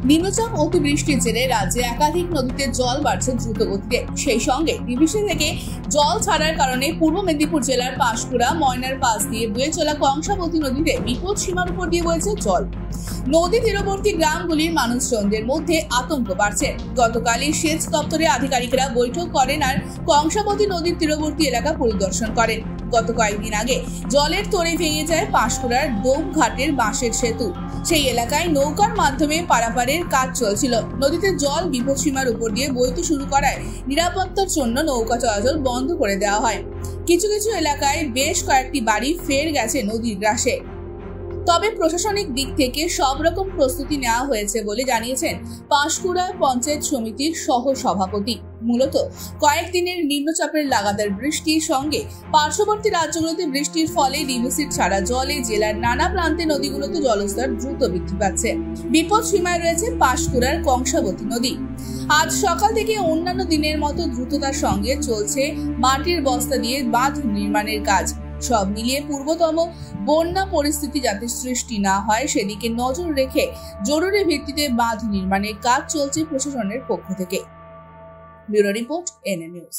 নিম্নচাপ অতিবৃষ্টির জেরে রাজ্যে একাধিক নদীতে জল বাড়ছে দ্রুত গতিতে। সেই সঙ্গে ডিভিসি থেকে জল ছাড়ার কারণে পূর্ব মেদিনীপুর জেলার পাঁশকুড়া ময়নার পাশ দিয়ে বয়ে চলা কংসাবতী নদীতে বিপদ সীমার উপর দিয়ে বইছে জল। নদী তীরবর্তী গ্রামগুলির মানুষজনদের মধ্যে আতঙ্ক বাড়ছে। গতকালই সেচ দপ্তরের আধিকারিকরা বৈঠক করেন আর কংসাবতী নদীর তীরবর্তী এলাকা পরিদর্শন করেন। গত কয়েকদিন আগে জলের তোড়ে ভেঙে যায় পাঁশকুড়ার দোমঘাটের বাঁশের সেতু। সেই এলাকায় নৌকার মাধ্যমে পারাপারের কাজ চলছিল। নদীতে জল বিপদসীমার উপর দিয়ে বইতে শুরু করায় নিরাপত্তার জন্য নৌকা চলাচল বন্ধ করে দেওয়া হয়। কিছু কিছু এলাকায় বেশ কয়েকটি বাড়ি ফের গেছে নদীর গ্রাসে। তবে প্রশাসনিক দিক থেকে সব রকম প্রস্তুতি নেওয়া হয়েছে বলে জানিয়েছেন পাঁশকুড়া পঞ্চায়েত সমিতির সহ সভাপতি। মূলত কয়েকদিনের নিম্নচাপের লাগাতার বৃষ্টির সঙ্গে পার্শ্ববর্তী রাজ্যগুলোতে বৃষ্টির ফলে ডিভিসির ছাড়া জলে জেলার নানা প্রান্তে নদীগুলোতে জলস্তর দ্রুত বৃদ্ধি পাচ্ছে। বিপদ সীমায় রয়েছে পাঁশকুড়ার কংসাবতী নদী। আজ সকাল থেকে অন্যান্য দিনের মতো দ্রুততার সঙ্গে চলছে মাটির বস্তা দিয়ে বাঁধ নির্মাণের কাজ। সব মিলিয়ে পূর্বতম বন্যা পরিস্থিতি যাতে সৃষ্টি না হয় সেদিকে নজর রেখে জরুরি ভিত্তিতে বাঁধ নির্মাণের কাজ চলছে প্রশাসনের পক্ষ থেকে। Bureau report NA news.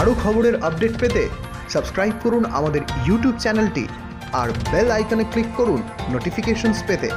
আরো খবরের আপডেট পেতে সাবস্ক্রাইব করুন আমাদের ইউটিউব চ্যানেলটি আর বেল আইকনে ক্লিক করুন নোটিফিকেশনস পেতে।